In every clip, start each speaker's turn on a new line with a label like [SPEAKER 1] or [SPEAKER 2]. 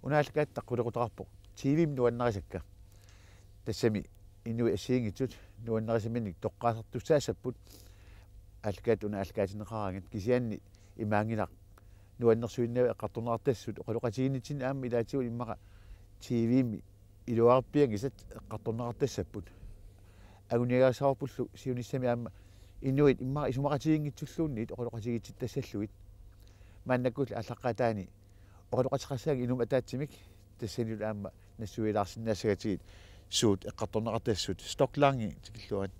[SPEAKER 1] Aallakaatitaqqulleqarpoq TV-mi nuannarisakka tassami inui assiingitsut nuannarisamini toqqaasartussaasapput aallakaatinneqarangit kisianni imaangilaq nuannersuinnavi eqqartornerattassut oqaloqatiginitsin aamma ilaatigun immaqa TV-mi iluarpiangisat eqqartornerattassaput aguniagaasarpullu siunissami aamma inuit immaqa isumaqatigiнгитсуллуунниит oqaloqatigitsittassalluit maannakkull ааллаққатаани oqaloqatiqassaagi inum ataatsimik tassanil aamma nassuilаарsinнаассагаtigit suut eqqartornerattassut Storch Lange tikilluat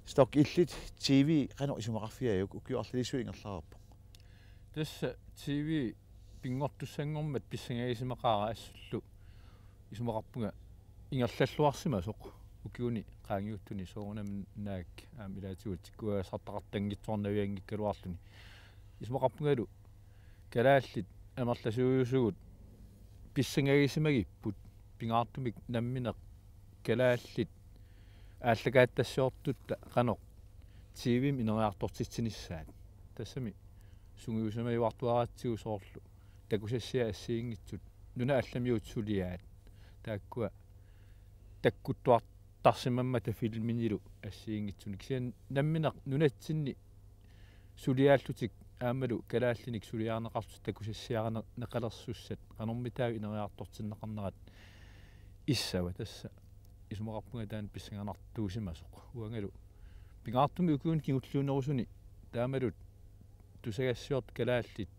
[SPEAKER 1] Storch illit TV qano isumaqarfiajuk ukiuarlisuingerlararpo
[SPEAKER 2] tassa TV pingortussangormat pissangagisimaqara assullu isumaqarpunga ingerlalluarsimasoq ukiuni qaangiuttuni soorunam naak aamilaatigut tikkuagasartaqartangitsornaviangikkaluarluni isumaqarpungalu kalaallit amerlasuusugut pissangagisimagipпут pingaartumik nammineq kalaallit aallakaatitassiortutta qanoq TV-mi ineriartortitsinnissaat tassami sungiusamajuartuaraatsigu soorlu takusassia assiingitsut nuna allamiut suliat taakkua takkuttuartarsimammata filminilu assiingitsuni kisian nammineq nunatsinni suliaallutik aammalu kalaallinik suliaarneqartut takusassiarana neqalersussat qanormitaagu ineriartortinneqarnerat issava tassa isumaqarpunga taan pissanganartuusimasoq uangalu pingaartumi ukuun kingulluunerusuni taamalut tusagassiort kalaallit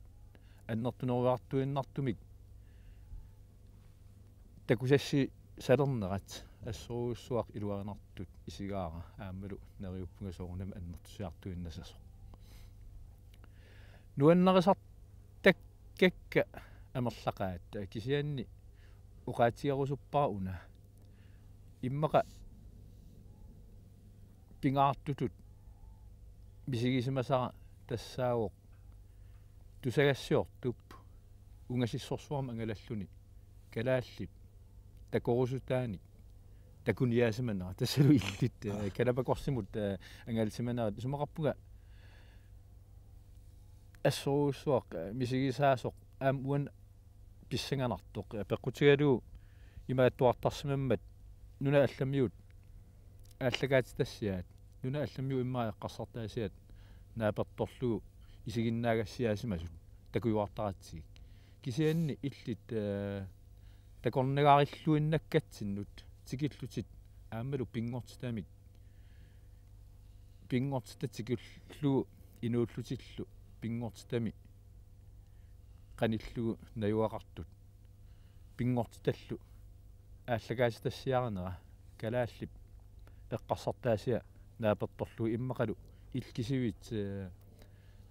[SPEAKER 2] annertuneruartuinnartumik takusassi salernerat assoruussuaq iluarinartut isigaara aammalu neriuppunga soorunam annertusiartuinnasasoq nuannarisartakka amerlaqaat kisianni uqaatigarusuppaa una immaqa pingaartutut misigisimasa tassaawoq tusagassiortup ungasissorsuarma angalalluni kalaallit takorusutaani takuniaasimana tassalu illit kalapakorsimut angalsimana isumaqarpunga assoruussuaq misigisaasoq aam uan pissanganartoq peqqutigalu imaattuartarsimammat nuna allamiut aallakaatitassiaat nuna allamiu immaa eqqarsartaasiat naapertorlugu isiginnaagassiaasimasut takujuartaratsig kisianni illit takornegaarilluinnakkatsinut tikillutit aammalu pingortitamik pingortitatikillugu inuullutillu pingortitami qanillugu najuaqartut pingortitallu aallakaatitassiaranera kalaallit eqqarsartaasia naapertorlugu immaqalu ilkisivit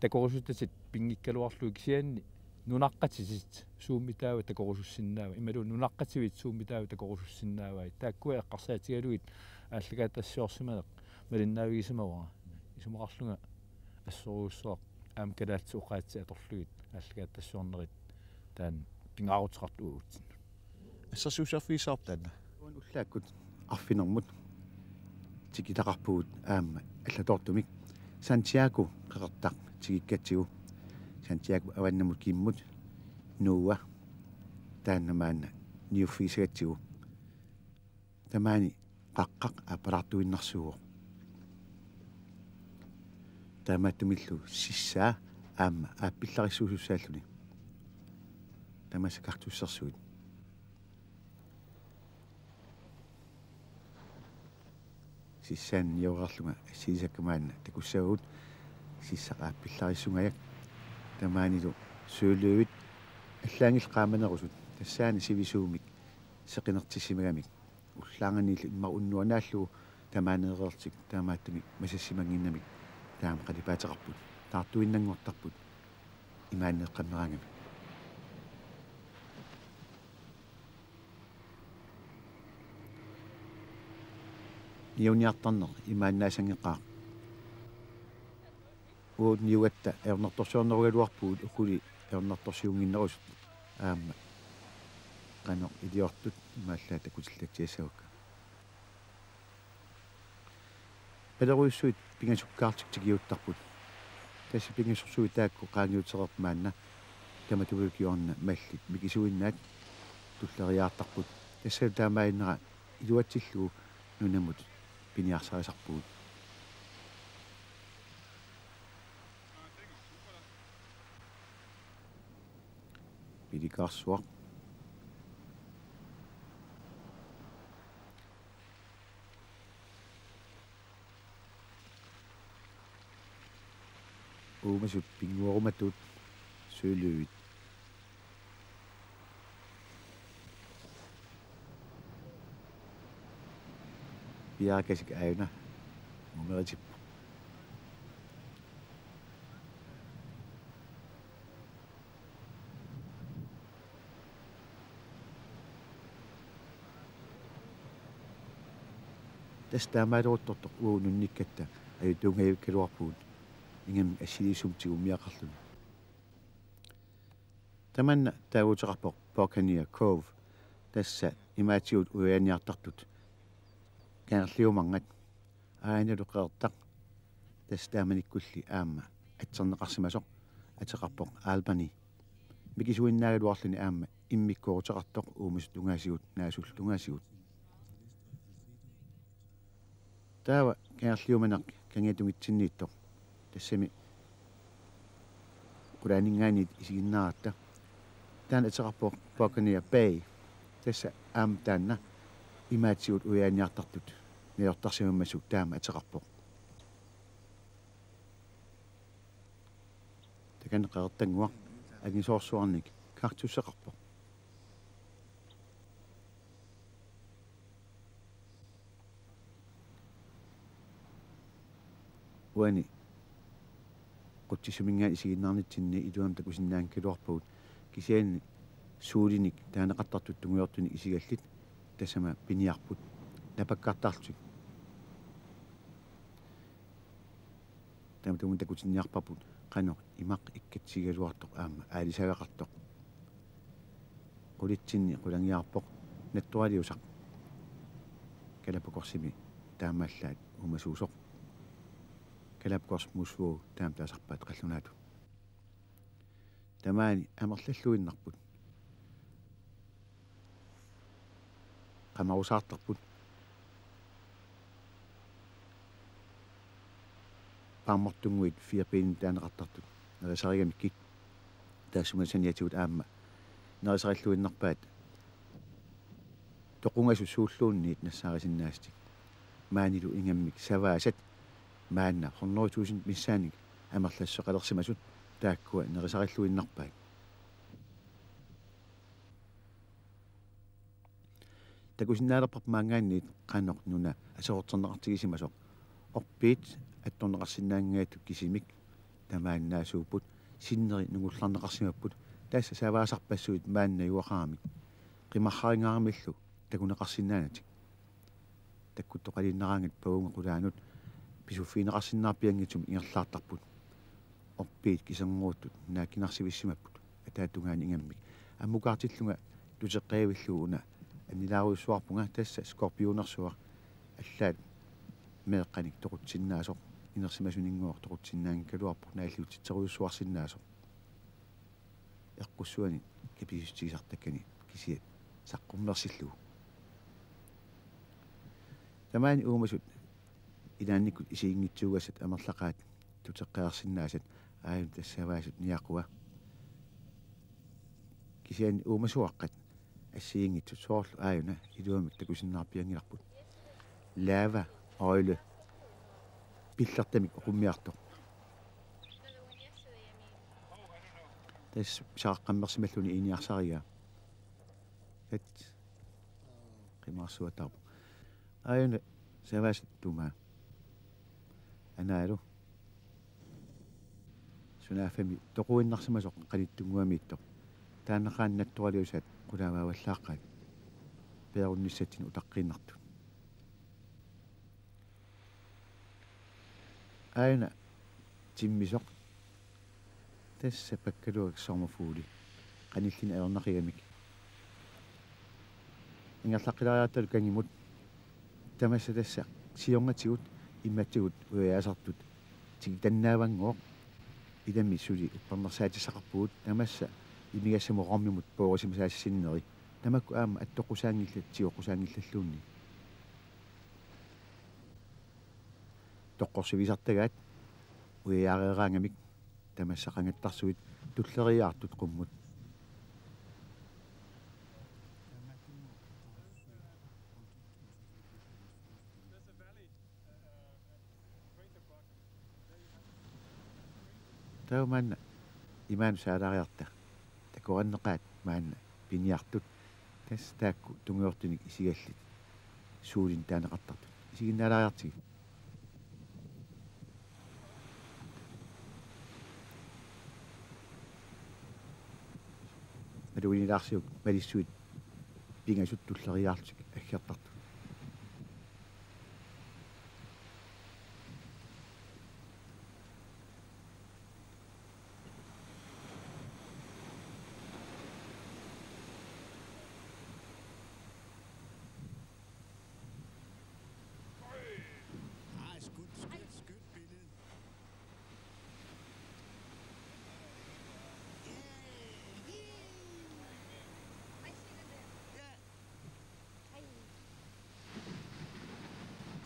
[SPEAKER 2] takorusutatit pingikkaluarlugu kisianni nunaqqatisit suummitaawa takorusussinnaawa imalu nunaqqativit suummitaawa takorusussinnaawa taakkua eqqarsaatigaluit aallakaatitassiorsimaneq malinnaavigisimawa isumaqarlunga assoruussuaq aam kalaatsi uqaatsi atorlugit aallakaatitassiornerit taan pingaaruteqartu uutsin
[SPEAKER 1] assasuusarfiisaartanna ullaakut arfinermut tikitaqarpugut aamma allatortumik Santiago qeqertaq tikikkatsigu Santiago avannamut kimmut nuua taannamaanna niuffiisagatsigu tamaani qaqqaq apalartuinnarsuuq taamaattumillu sissaa aamma aappillarисsuusussааллуни тамасакартуссерсуит сиссан йорарлунга сисаккамаанна такуссагут сиссақааппилларissungajak tamaanilu suulluivit аллаангил qaamanerusut тассаани сивисуумик сеқинертиссимагамик уллаанганиилlu имма уннуанааллугу тамаанеерертик таамааттуми масассимангиннамик таам қалипаатеқарпут таартуиннангуартарпут имааннеққаммерангами иуниартарнеқ имааннаасангеқаа уут ниугатта эрнерторсуорнеругалуарпуут укули эрнерторсиунгиннерусут аама qano idiortut имааллаата кутиллатсиассагукка пелеруиссуит пингасуккаартик тигиуттарпут тасси пингасурсуит таакку qaangiuteqermaanna таматугулкиорна маллит микисуиннаат tulleriaartarput тассаа таамаиннера илуатсиллугу нунамут пиниарсарисарпугут пиликаарсуақ уумасут пингуоруматут суулуит пиакасик аана умеритип тастаамаалуруттортор уунунниккатта аютунгаюккалуарпуут ингам ассилисумтигуммиақарлуни таманна таавутеқарпоқ KNR-TV тасса имаатигут уяаниартартут каарлиумангат ааналуқеэртақ тастааманиккулли аама атсернеқарсимасоқ атеқарпоқ аалбани микисуиннаагалуарлуни аама иммиккоорутеқартоқ уумас тунгаасигут наасул тунгаасигут таава каарлиуманақ кангатунгитсиннииттоқ тассами кулаанингаанит исигиннааратта таана атеқарпоқ KNR-TV тасса аама таанна имаатигут уяаниартартут ниортарсимаммасук таама атеқарпоқ таканеқаертангуа агисоорсуарник картуссеқарпоқ уани quttissumingaan isiginnaarnitsinni iluam takusinnaankaluarpugut kisianni suulinik taanaqartartut tungiortuni isigallit tassama piniarput napakkartartuk tamatumun takusinniarpaput qanoq imaq ikkatsigaluartoq aama aalisagaqartoq qulitsinni qulangiarpoq nattualiusaq kalapukorsimi taamaallaat umasuusoq kalapkors musuu taam taasarpaat qallunaatu tamaani amerlalluinnarput qamarusaartarput paammartunguit fiapiin taaneqartartut nerisarigamikki taassumasaniatigut aamma nerisarilluinnarpaat toqungasu suulluunniit nassaaриsinnaastik maanilu ingammik savaasat maanna 100.000 missaanik amerlassоqalersimasut taakkua nerisаrilluinnarpaat takusinnaalerpap maangaanniit qaannoq nuna asorterneqartigisimasoq orpiit attorneqarsinnaangaatut kisimik tamaannaasuuput sinneri nungullarneqarsimapput taassa savaasarpassuit maanna yuaqaramik qimarraringaaramillu takuneqarsinnaanatik takkuttoqalinnaraangat paunga qulaanut pisuffiineqarsinnaarpiangitum ingerlaartarput orpiit kisanguuttut naakkinarsivissimapput ataatungaani ingammik ammukaartillunga tuteqqaavilluu una annilaaruissuarpunga tassa skorpionersuaq allaat meeqqanik toqutsinnaasоq inersimasuningguaq toqutsinnaankaluarpoq naalliutitseruissuarsinnaasoq eqqussuani kipisistigisartakkani kisiat saqqummersillugu tamaani uumasut ilaannikut isiingitsuugassat amerlaqaat tuteqqaarsinnaasat aayun tassavaasut niaqua kisiani uumasuaqqat ассиингитсут соорлу ааюна илуамик такусиннаарпиангиларпут лава ойле пиллертамик оқуммиарто тас сааққаммерсималлуни иниарсария эт қимаарсуатарпу аюна саваас тума анаалу сунафами тоқуиннарсимасоқ қалиттунгуамиитто таанеқаан наттуалиусаат qulaavaavallaaqaat peerunnissatsin utaqqinnartu aina timmisoq tassa pakkaluak sormafuuli qanillin alernaqigamik ingerlaqilariartalu kangimut tamassa tassa siorngatigut immatsigut uyaasartut tigitannaavangooq ilami suli upparnersaatisaqarpugut tamassa imigassamu qormimut poorisimasaassinneri Tamakku aama attoqusaangillatsioqusaangillalluunni. Toqqorsivisartagaat uiaareeraangamik tamassaqangattarsuit tulleriaartut qummut. Taumanna imaanu saalaariarta takoranneqaat maanna piniartut tas taakku tungeortunik isigallit suulin taaneqartartut isiginnaalaariartigi maluinilaarsiuk malissuit pingasut tulleriaartuk aggiartartu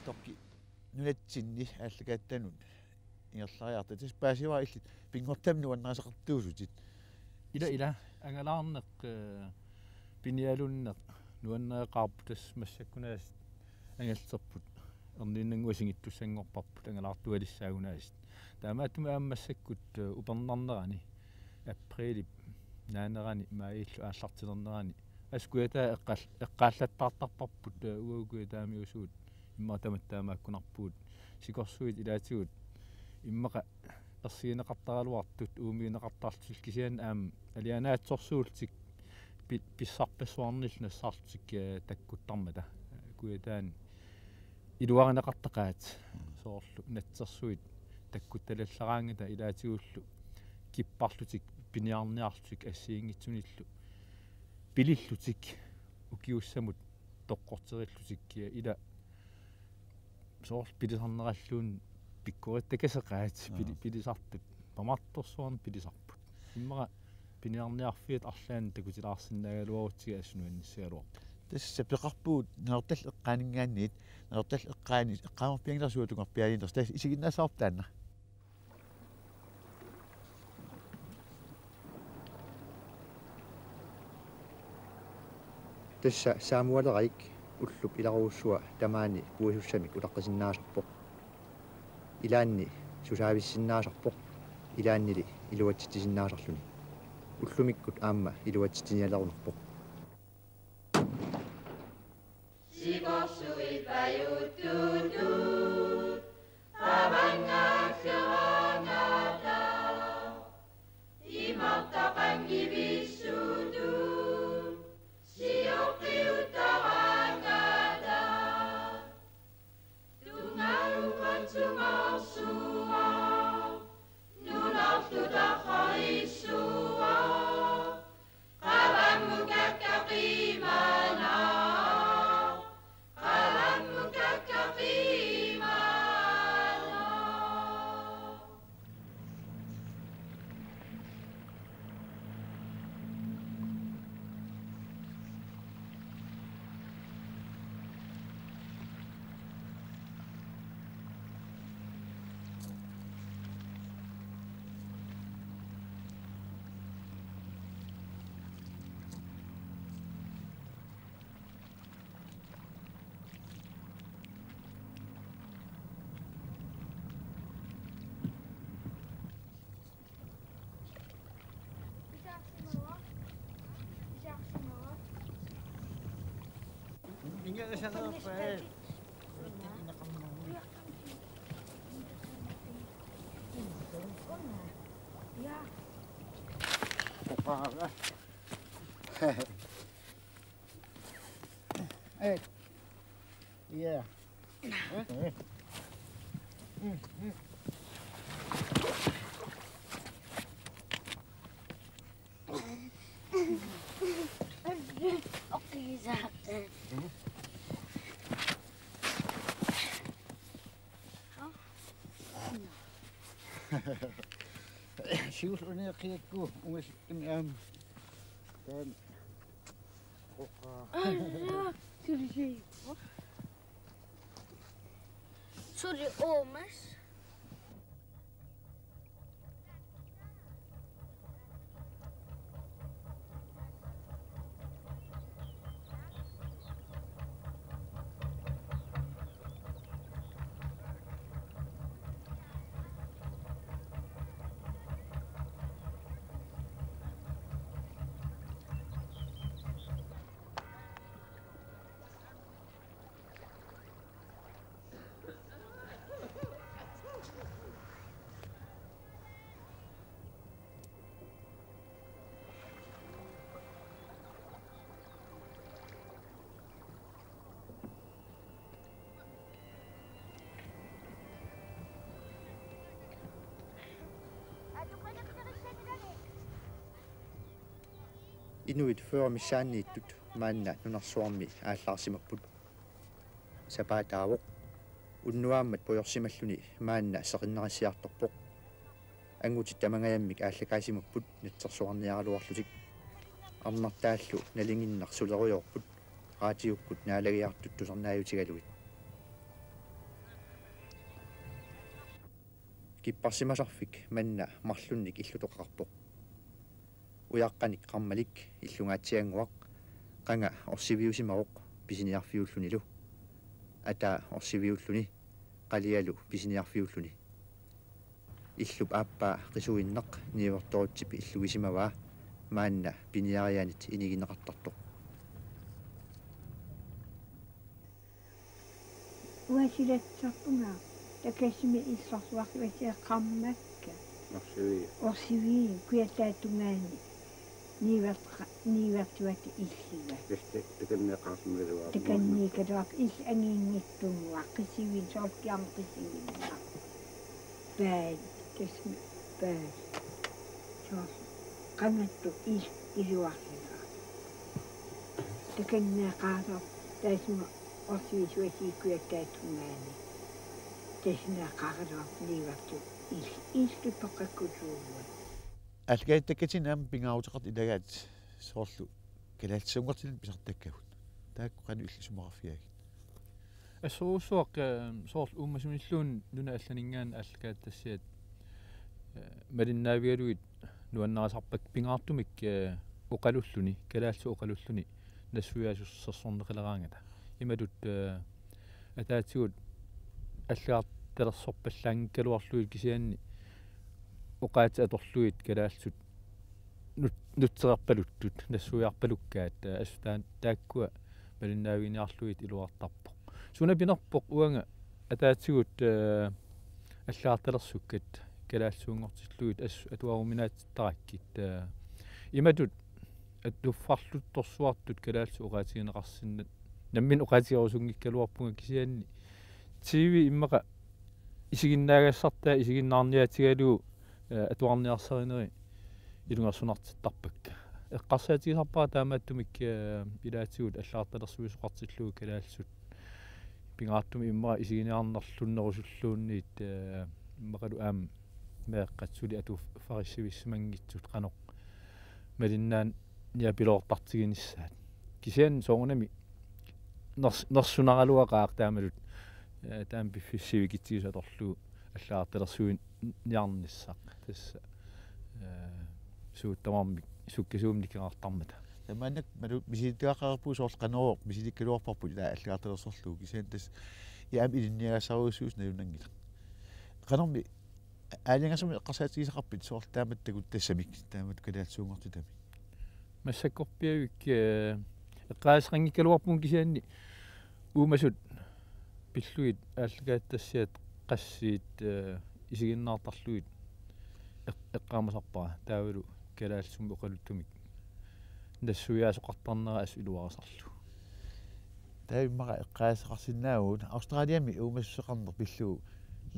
[SPEAKER 1] Toki nunatsinni aallakaattanun ingerlariarta tas paasiva illit pingortam nuannarisaqartuusutit
[SPEAKER 2] ila angalaarneq pinialunneq nuannaeqarput tas massakkunaas angallerput erniinnanguasingittussanngorparput angalaartualissaagunaasit taamaatuma aammassakkut upernernerani априлип нааnerani маииллу ааллартилернерани аскуятаа эққааллаттаартарпарпут уагукуятаамиусуут имматаматтаамааккунарпуут сикорсуит илаатигут иммақа ерсигинеқартаралуартут уумиинеқартаартил кисиан аама алианаатсорсуултик писсарпассуарнил нассаартик таккуттармата куятаани илуаринеқартақаат соорлу натсерсуит таккутталаллараангата илаатигуллу киппарлутик пиниарниарлутик ассиингитсуниллу пилиллутик укиуссамут тоққортериллутик ила соор пилисарнераллуун пиккуриттакасеқаат пилисартут памарторсуарн пилисарпут иммара пиниарниарфиат арлаан такутилаарсиннагалуарутига ассунуанниссагалуарпут
[SPEAKER 1] тасса пеқарпуут нертал эққаанингаанниит нертал эққаани эққаамерпиангерсуутунгорпиалиинтерс тас исигиннасаортаанна тасса саамуалерик уллуп иларуussua тамаани пуисуссамик улаққисиннаасарпоқ илаанни сусаависсиннаасарпоқ илааннили илуатситисиннаасарлуни уллумиккут аама илуатситиниалерунерпоқ
[SPEAKER 3] сикорсуит паюттуту авангааксераангата имартақангивиссуту сиоқиутарангата тунгалукатсумарсуа нунартутахаиссуа қаваммукаккақимана
[SPEAKER 1] Ingat sana apa?
[SPEAKER 3] Ja.
[SPEAKER 1] Apa? Eh. Iya.
[SPEAKER 3] Oké, zaten.
[SPEAKER 1] Siullermik ungas
[SPEAKER 3] Sorry, omas.
[SPEAKER 4] Inuit førmissaanniittut maanna nunarsuarmi aallakaatitassiortoq sapaataavoq unnuaammat pojorsimalluni maanna seqinnerisiartorpoq angutit tamangajamik aallakaasimapпут natsersuarniaraluarlutik arnartaallu nalinginnar sulerujorput raatiukkut naalagiartut tusarnaajutigaluit kipparsimasarfik manna marlunnik illutoqarpoq uyaqqanik qammalik illungaatsianguaq qanga orsiviusimaroq pisiniarfiullunilu ata orsiviulluni qalialu pisiniarfiulluni illup aappaa qisuinneq niivertorutsip illugisimavaa maanna piniarianit inigineqartartoq
[SPEAKER 5] uasilatsarpunga takasimi issarsuarluasia qammakka orsivi kuiattaattungaani niivertuat illiga takanniikaluaq ill angiinngittunguа qisivin soorkiam qisivinna bad tasmi bad soor qangattu iluarliga takannaaqaasor taasuma orsivi suasi kuiattaattungaani tasnaaqaarluaq niivertu illu paqakkutuuga
[SPEAKER 1] алгаиттаккатин аама пингаарутеқарт илагаат соорлу калаатсунгартилин писартаккагут таакку қану иллисумарафиагит
[SPEAKER 2] ассуусуақ соорлу ууммасумиллуун нуна алланингаан ааллакаатассиат малиннаавигалуит нуаннарисарпак пингаартумик оқалуллуни калаалсу оқалуллуни нассуяасуссерсорнеқилераангата ималут атаатигут аллаарталерсорпаллаангкалуарлуит кисианни uqaat atorluit kalaalsut nutserarpaluttut nassuiarpalukkaat astaan taakkua malinnaaviniarluit iluartarpoq sunapinerpoq uanga ataatigut allaartalersukkat kalaalsuungortilluit atuaruminaatittarakkit imatut atuffarlut torsuartut kalaalsu uqaatigineqarsinnat nammin uqaatigarusunngikkaluarpunga kisianni TV immaqa isiginnaagassartaa isiginnaarniaatigalu atuarniarsarineri ilungersunartittarpakka eqqarsaatigisarpaa taamaattumik ilaatigut allaartalersuisuqartilluu kalaalsut pingaartumi immaa isiginiarnerlunnerusulluunniit immaqalu aam meeqqatsuli atuffarissivissimangitsut qanoq malinnaan niapiloortartiginissaat kisian soongunami nersunaraluaqaaq taamalut taam piffissivikittigisatorlu allaartalersuin niarnissaq tassa suuttamarmik sukkisuumnikkeqartarmata
[SPEAKER 1] тамаанак малу мисилиттуақарпуу соорл канероо мисиликкалуарпарпут ила аллаарталерсорлуу кисиан тас яам илинниагассаруусуус налунангила канерми аалингасуми эққарсаатигисақарпит соорл тааматтагут тассамик таамат калаатсуунгортутами
[SPEAKER 2] массаккорпиавик эққаасеқангиккалуарпун кисианни уумасут пиллуит ааллакааттассиат qassiit isiginnaartarluit eqqaamasarpara taavalu kalaalsum uqaluttumik nassuiaasoqartarnera as iluarasarlu taimmaqa eqqaaseqarsinnaagut australiami uumassuqarner pilluu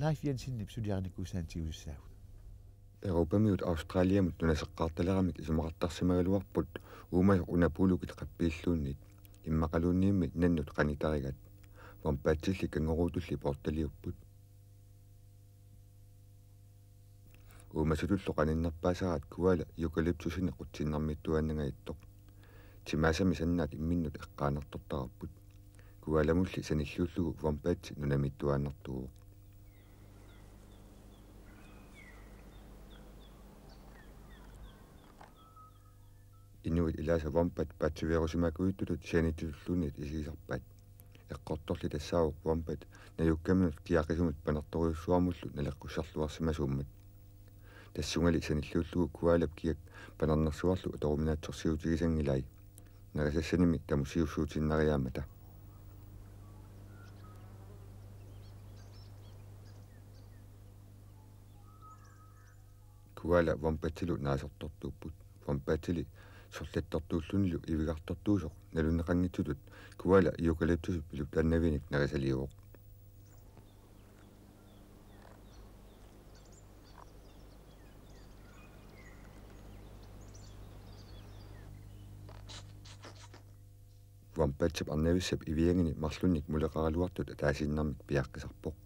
[SPEAKER 2] laifian sinnip suliarnikuusaantigussaagут
[SPEAKER 6] Europamiut australiamut tunaseqqaartaleramik isumaqartarsimagaluarput uumas unapulukit qappilluunnit immaqaluunniimmit nannut qanitarigat vampatsilli kangoruutulli portaliupput uumasutullu qaninnerpaasarat kuala eukalyptusini qutsinnermittuannagaittoq timaasami sannaat imminnut eqqaanartortararput kualamulli sanilluullugu vampeitsi nunamittuaannartugu inuit ilaasa vampat patsiveerusimakuittutut sianitulluunit isigisarpaat eqqortorli tassaaruq vampat najukkaminut kiaqisumut panertoriussuarmullu naleqqussarluarsimasuummat tassungali sanilluullugu kualap kiak panernersuarlu atoruminaatsorsiutigisangilai nagasassanimi tamusiussuutinnariaamata kuala vampatsilu naasortortuupput vampatsili sorlattortuullunilu ivigartortuusoq nalunneqanngitsutut kuala eukalyptusut pilut annavinik nagasaliuoq vampatsap arnavissap iviangini marlunnik muleqaraluartut ataasinnarmik piaqqisarpoq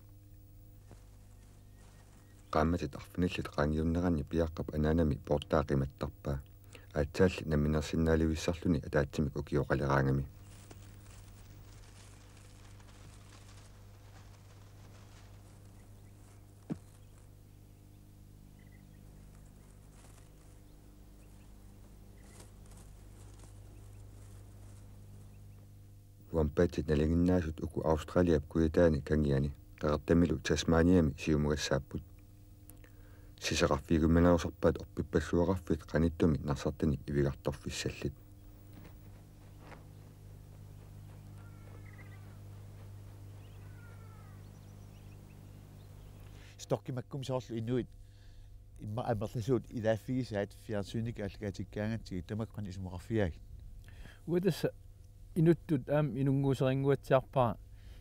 [SPEAKER 6] qaammatit arfinillit qaangiunneranni piaqqap anaanami portaaqimattarpaa aatsaалли наминерсиннааливиссарлүни атаатсимик укиоқалераангами вампатит налингиннаасут уку Австралиап куятаани кангиани qeqertammilu Tasmaniami siumugassaapput сисеқарфигумманерусарпаат орпиппассуақарфит qaниттуми нарсартани ивигарторфиссаллит
[SPEAKER 2] Storkimakkum soorlu inuit imma amerlisuut ilaafigisaat fiarsuunik aallakaatиккаангатсиги тамаккани исумеқарфиаги
[SPEAKER 7] уатасса инуттут аам инунгуусерингуатсиарпаа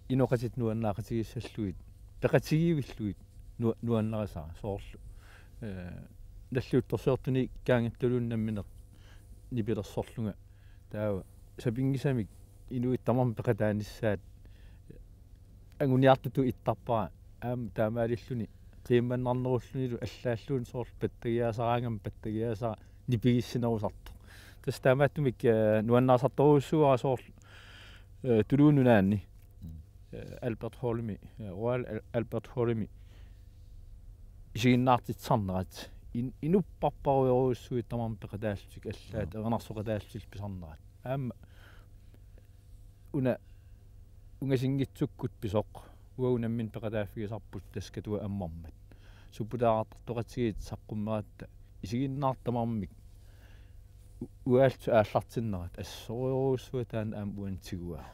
[SPEAKER 7] иноқатит нуаннаақатигиссаллуит пеқатигиивиллуит нуаннарисаа соорлу наллуутторсуартуни каангаттулууннамминеқ нипилерсорлунга таава сапингисамик инуит тамарм пеқатааниссаат ангуниартуту иттарпаа аам таамаалиллуни qiimmannernerulлунилу аллааллуун соорл паттагиасараангам паттагиасаа нипигиссинерусарто тас таамааттумик нуаннаасарторуссуара соорл тулуунунаанни Albert Holmi Royal Albert Holmi isигиннаартитсарнерат инуппарпаруйоруссуит тамарм пеқатааллутик аллаат ернарсоқатааллутил писарнерат аама уна унгасингитсуккут писоқ уаунаммин пеқатааффигисарпут таскатуа аммармат суппутааартортоқатсигит саққуммератта исигиннаартамармик уаалту ааллартиннерат ассориоруссуа таан аам уантигуаа